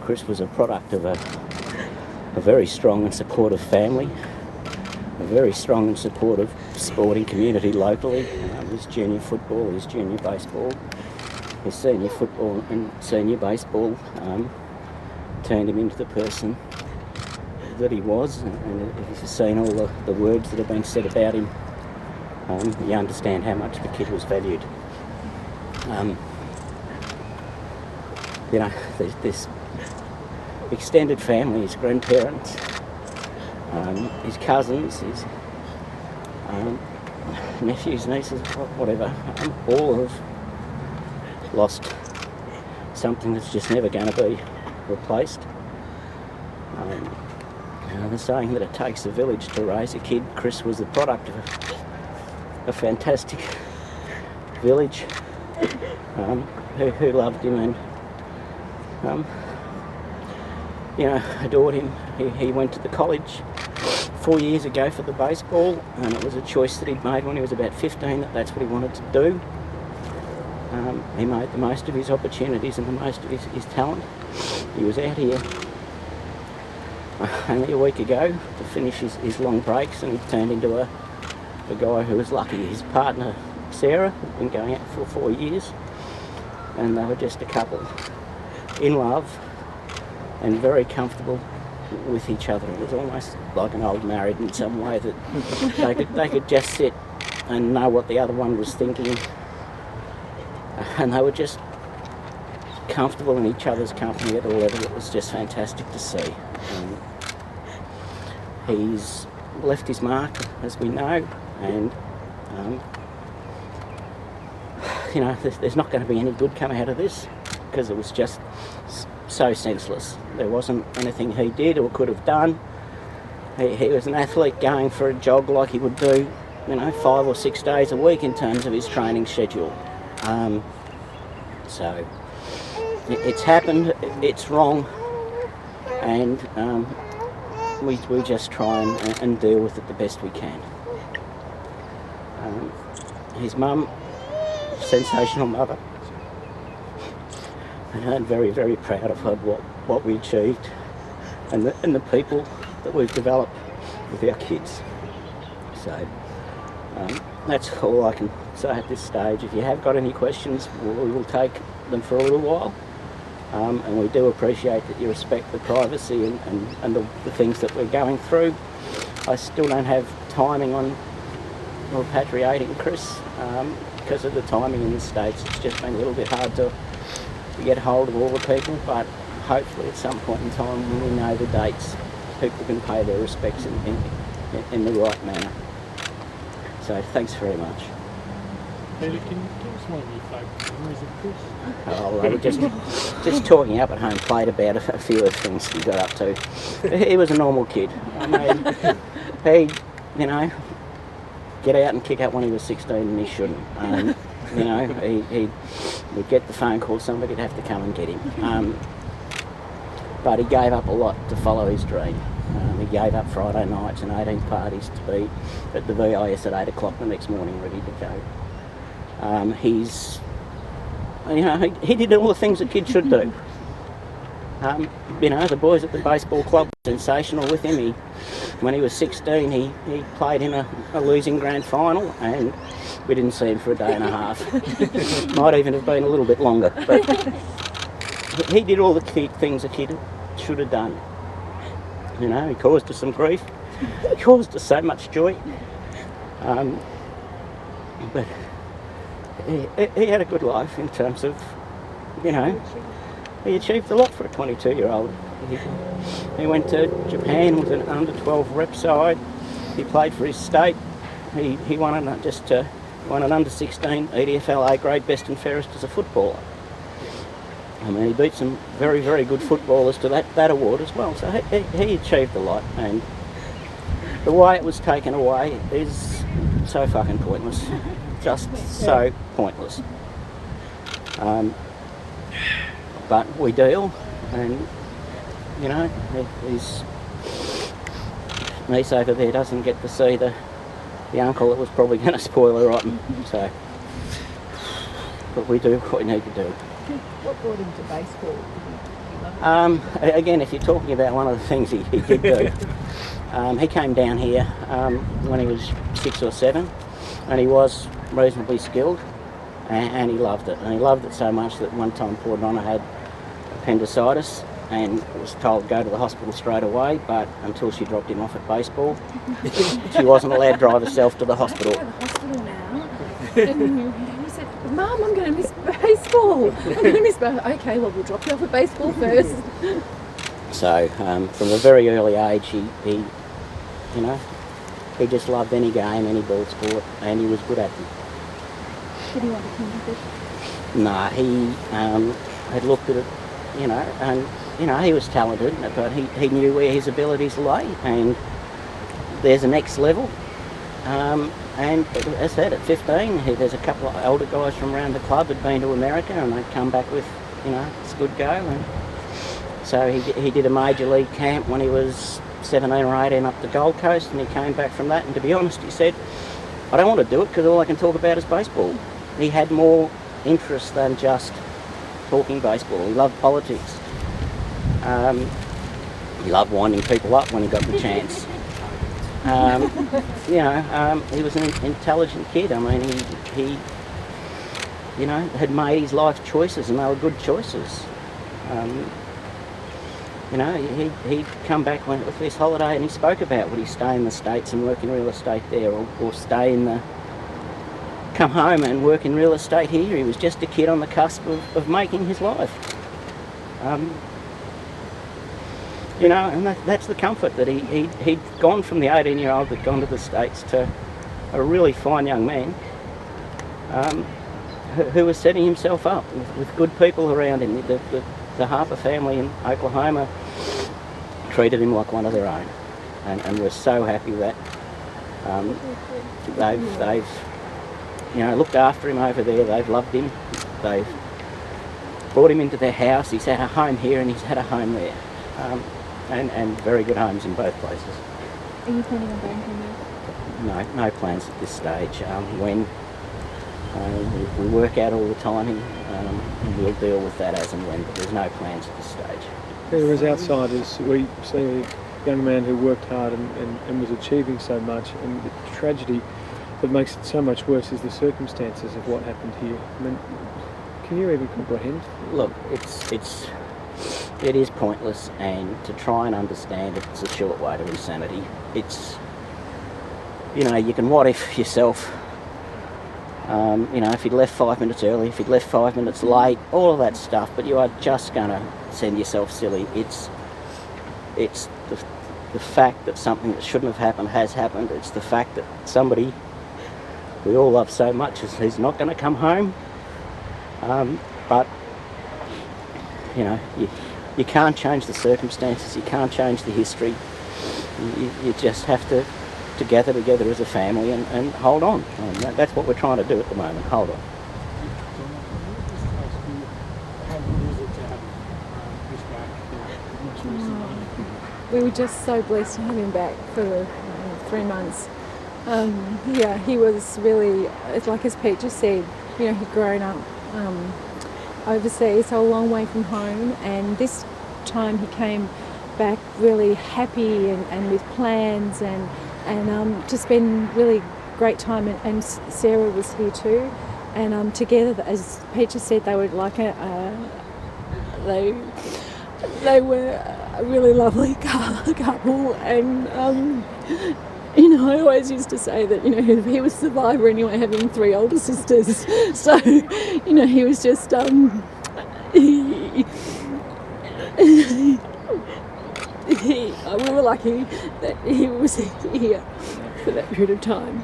Chris was a product of a very strong and supportive family, a very strong and supportive sporting community locally. His junior football, his junior baseball, his senior football and senior baseball turned him into the person that he was. And if you've seen all the words that have been said about him, you understand how much the kid was valued. This extended family, his grandparents, his cousins, his nephews, nieces, whatever, all have lost something that's just never going to be replaced. The saying that it takes a village to raise a kid, Chris was the product of a fantastic village who loved him and adored him. He went to the college 4 years ago for the baseball, and it was a choice that he'd made when he was about 15 that's what he wanted to do. He made the most of his opportunities and the most of his talent. He was out here only a week ago to finish his long breaks, and he turned into a guy who was lucky. His partner Sarah had been going out for 4 years, and they were just a couple in love and very comfortable with each other. It was almost like an old married in some way, that they could just sit and know what the other one was thinking, and they were just comfortable in each other's company at a level that was just fantastic to see. He's left his mark, as we know, and there's not going to be any good come out of this, because it was just so senseless. There wasn't anything he did or could have done. He was an athlete going for a jog like he would do, 5 or 6 days a week in terms of his training schedule. So it's happened, it's wrong, and we just try and deal with it the best we can. His mum, sensational mother, and I'm very, very proud of her, what we achieved, and the people that we've developed with our kids. So that's all I can say at this stage. If you have got any questions, we will take them for a little while, and we do appreciate that you respect the privacy and the things that we're going through. I still don't have timing on repatriating Chris because of the timing in the States. It's just been a little bit hard to get hold of all the people, but hopefully at some point in time when we know the dates, people can pay their respects in the right manner. So thanks very much. Peter, can you give us one of your favourite memories of Chris? Oh, we were just talking up at home, played about a few of the things he got up to. He was a normal kid. I mean, he'd, get out and kick out when he was 16 and he shouldn't. He would get the phone call, somebody'd have to come and get him. But he gave up a lot to follow his dream. He gave up Friday nights and 18 parties to be at the VIS at 8 o'clock the next morning ready to go. He did all the things a kid should do. The boys at the baseball club were sensational with him. When he was 16, he played in a losing grand final, and we didn't see him for a day and a half. Might even have been a little bit longer. But he did all the things a kid should have done. He caused us some grief. He caused us so much joy. But he had a good life in terms of, he achieved a lot for a 22-year-old. He went to Japan with an under-12 rep side. He played for his state. He won an under-16 EDFL A-grade best and fairest as a footballer. He beat some very, very good footballers to that award as well. So he achieved a lot, and the way it was taken away is so fucking pointless. Just so pointless. But we deal, and his niece over there doesn't get to see the uncle that was probably going to spoil her rotten. So, but we do what we need to do. What brought him to baseball? Did he love Again, if you're talking about one of the things he did do, he came down here when he was 6 or 7, and he was reasonably skilled, and he loved it. And he loved it so much that one time poor Donna had appendicitis and was told to go to the hospital straight away, but until she dropped him off at baseball, she wasn't allowed to drive herself to the hospital. I'm going to the hospital now. And he said, Mum, I'm going to miss baseball. I'm going to miss baseball. Okay, well, we'll drop you off at baseball first. So from a very early age, he he just loved any game, any ball sport, and he was good at them. Did he want to compete? No, he had looked at it, and he was talented, but he knew where his abilities lay, and there's a next level. And as I said, at 15, there's a couple of older guys from around the club had been to America, and they'd come back with, it's a good go. And so he did a major league camp when he was 17 or 18 up the Gold Coast, and he came back from that, and to be honest, he said, I don't want to do it because all I can talk about is baseball. He had more interest than just talking baseball. He loved politics. He loved winding people up when he got the chance. He was an intelligent kid. I mean, he had made his life choices, and they were good choices. He'd come back with this holiday, and he spoke about would he stay in the States and work in real estate there, or come home and work in real estate here. He was just a kid on the cusp of making his life. And that's the comfort that he'd gone from the 18-year-old that'd gone to the States to a really fine young man who was setting himself up with good people around him. The Harper family in Oklahoma treated him like one of their own, and we're so happy that they've looked after him over there. They've loved him. They've brought him into their house. He's had a home here and he's had a home there, and very good homes in both places. Are you planning on going home now? No plans at this stage. When we work out all the timing, and we'll deal with that as and when, but there's no plans at this stage. Peter, as outsiders, we see a young man who worked hard and was achieving so much, and the tragedy that makes it so much worse is the circumstances of what happened here. I mean, can you even comprehend? Look, it is pointless, and to try and understand it, it's a short way to insanity. It's, you can what if yourself. If you'd left 5 minutes early, if you'd left 5 minutes late, all of that stuff, but you are just going to send yourself silly. It's the fact that something that shouldn't have happened has happened. It's the fact that somebody we all love so much is not going to come home. But, you can't change the circumstances, you can't change the history. You just have to gather together as a family and hold on. And that's what we're trying to do at the moment, hold on. We were just so blessed to have him back for 3 months. He was really, it's like as Pete just said, he'd grown up overseas, so a long way from home, and this time he came back really happy and with plans and to spend really great time, and Sarah was here too, and together, as Pete just said, they were like they were a really lovely couple, and I always used to say that he was a survivor anyway, having 3 older sisters, so he was just we were lucky that he was here for that period of time.